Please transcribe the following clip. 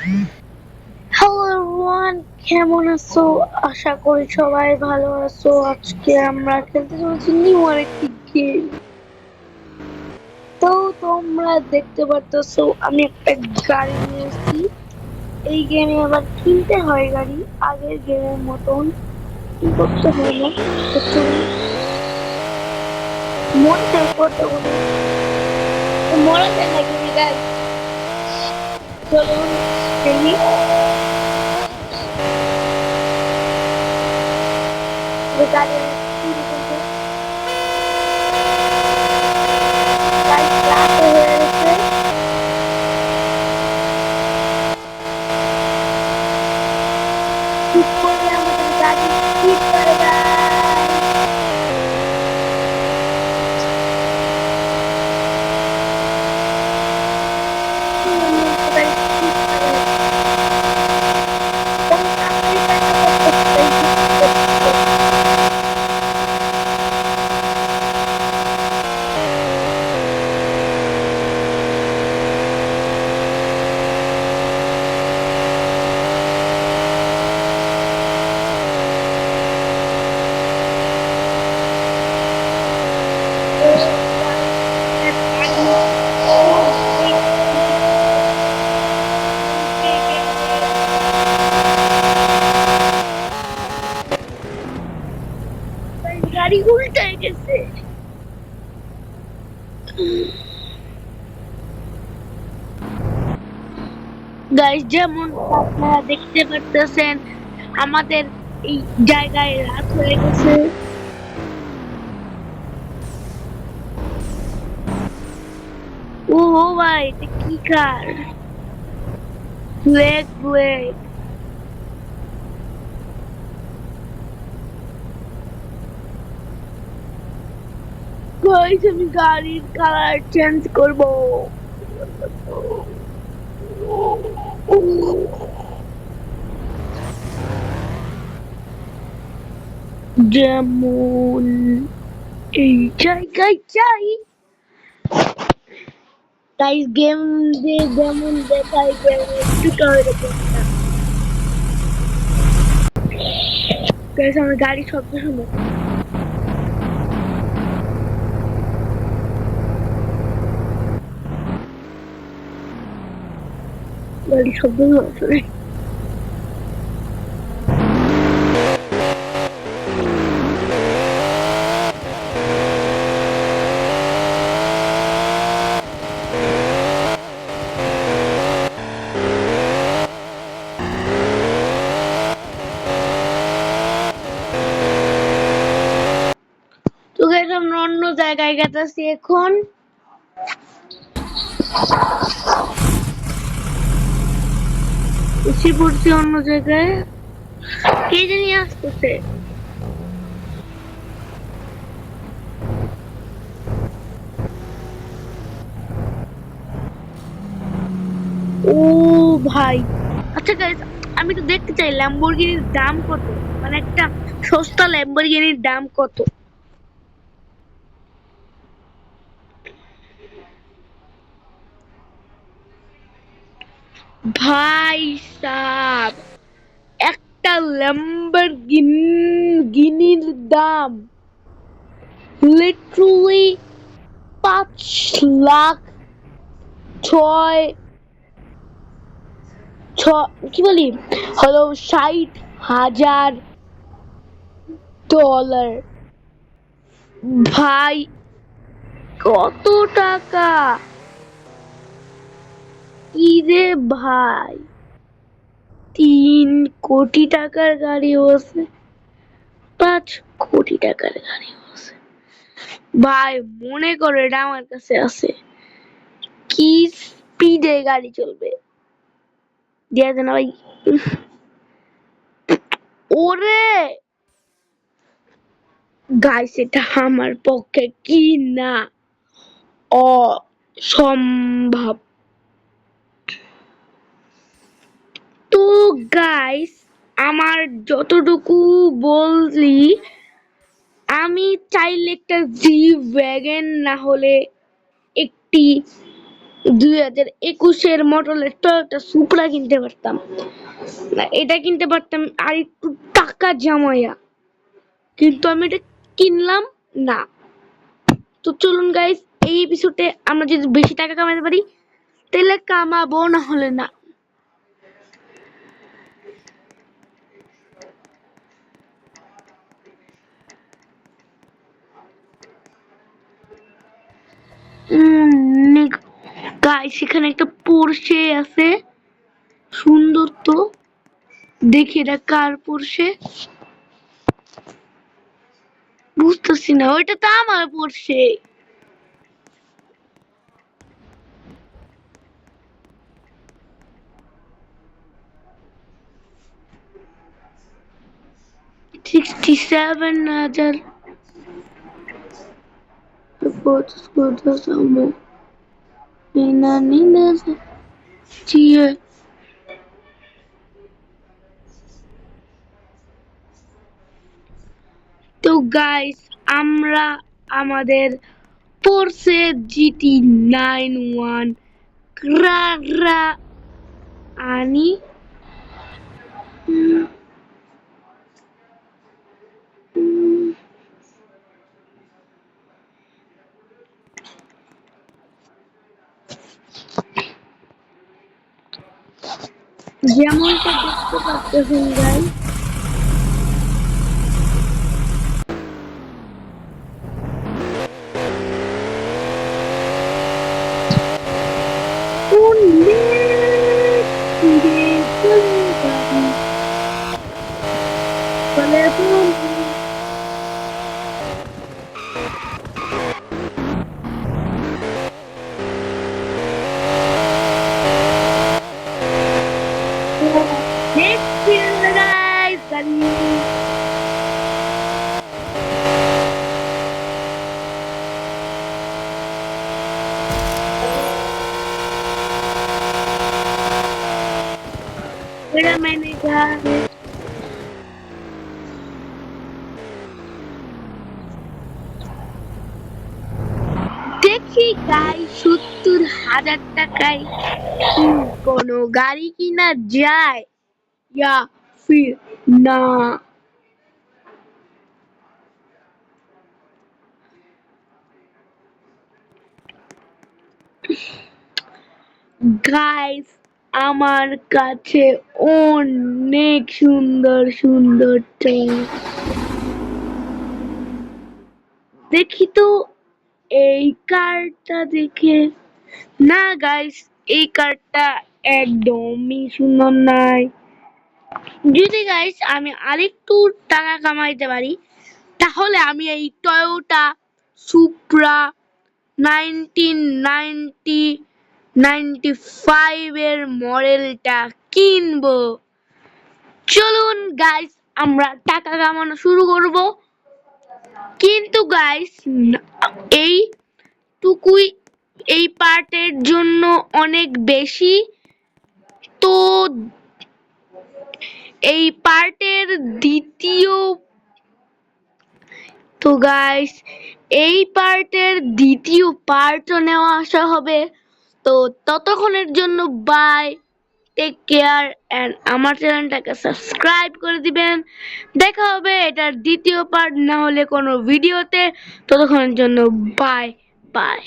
Hello everyone, কেমন আছো? আশা করি সবাই ভালো আছো। আজকে আমরা খেলতে চলেছি নিউ আরেকটি গেম। তো তোমরা দেখতে পারতেছো আমি একটা গাড়ি নিয়েছি। এই গেমে আবার কিনতে হয় গাড়ি, আগের গেমের মতন কি করতে হয় না, করতে হয় মডিফাই করতে হয়। মরা যায় না গেমে গাইস। চলুন খেলি। গাড়ি গাইস রাতে হয়ে গেছে। ঠিক করে আমাদের গাড়ি স্পিড করে গাইস। গাড়ি স্পিড করে গাড়ি তাড়াতাড়ি কাটা করতেছে গাড়ি স্পিড করতেছে। তো গাইস গাড়ি খুব বেগ স্পিড করতেছে, উল্টে গেছে। গাইস গাড়ি উল্টে গেছে। গাইস যেমন আপনারা দেখতে পারতেছেন আমাদের এই জায়গায় রাত হয়ে গেছে। ও ভাই এটা কি কার? Black black. গাইস আমি গাড়ির কালার চেঞ্জ করব। যেমন এই জায়গায় চাই। তাই গেম দিয়ে যেমন দেখায় গেমে একটু এরকম না। গাইস আমার গাড়ি শব্দ শুনো। গাড়ি শব্দ শুনো। তো গাইস আমরা অন্য জায়গায় গেতেছি এখন। এসে পড়ছি অন্য জায়গায়। কে জানি আসতেছে। ও ভাই, আচ্ছা গাইস আমি তো দেখতে চাই ল্যাম্বরগিনির দাম কত, মানে একটা সস্তা ল্যাম্বরগিনির দাম কত। ভাই সাব, একটা ল্যাম্বরগিনির দাম লিটারালি 5 লাখ ছয় কি বলি হলো 60,000 ডলার। ভাই কত টাকা! কি রে ভাই, 3 কোটি টাকার গাড়িও আছে, 5 কোটি টাকার গাড়িও আছে। ভাই মনে করো এটা আমার কাছে আছে, কি স্পিডে গাড়ি চলবে দিয়া দেন ভাই। ওরে গাইস এটা আমার পক্ষে কি না অসম্ভব। তো গাইস আমার যতটুকু বললি, আমি চাইলে একটা জি ওয়াগন না হলে একটি 2021-এর মডেলের টয়োটা সুপ্রা কিনতে পারতাম না, এটা কিনতে পারতাম আর একটু টাকা জমাইয়া, কিন্তু আমি এটা কিনলাম না। তো চলুন গাইস, এই এপিসোডে আমরা যদি বেশি টাকা কামাতে পারি তাহলে কামাবো, না হলে না। গাইস এখানে একটা পোরশে আছে, সুন্দর তো, দেখি এটা কার পোরশে, বুঝতেছি না। ওইটা তো আমার পোরশে। $67,000 তো গাইস আমরা আমাদের পোরশে GT91 ক্রারা আনি। যেমনটা দেখতে পাচ্ছেন গাইস, দেখি গাইস 70,000 টাকায় কোনো গাড়ি কিনা যায় या फिर ना। গাইস আমার কাছে অনেক সুন্দর সুন্দর ট্রেন, দেখি তো এই কারটা দেখে। না গাইস, এই কারটা একদমই সুন্দর নাই। যদি গাইস আমি আরেকটু টাকা কামাইতে পারি তাহলে আমি এই টয়োটা সুপ্রা 1995 এর মডেলটা কিনবো। চলুন গাইস আমরা টাকা কামানো শুরু করব, কিন্তু গাইস এইটুকুই এই পার্টের জন্য অনেক বেশি। তো এই পার্টের দ্বিতীয় তো গাইস এই পার্টের দ্বিতীয় পার্টও নেওয়া আসা হবে। তো ততক্ষণের জন্য বাই, টেক কেয়ার এন্ড আমার চ্যানেলটাকে সাবস্ক্রাইব করে দিবেন। দেখা হবে এটার দ্বিতীয় পার্ট না হলে কোনো ভিডিওতে। ততক্ষণের জন্য বাই বাই।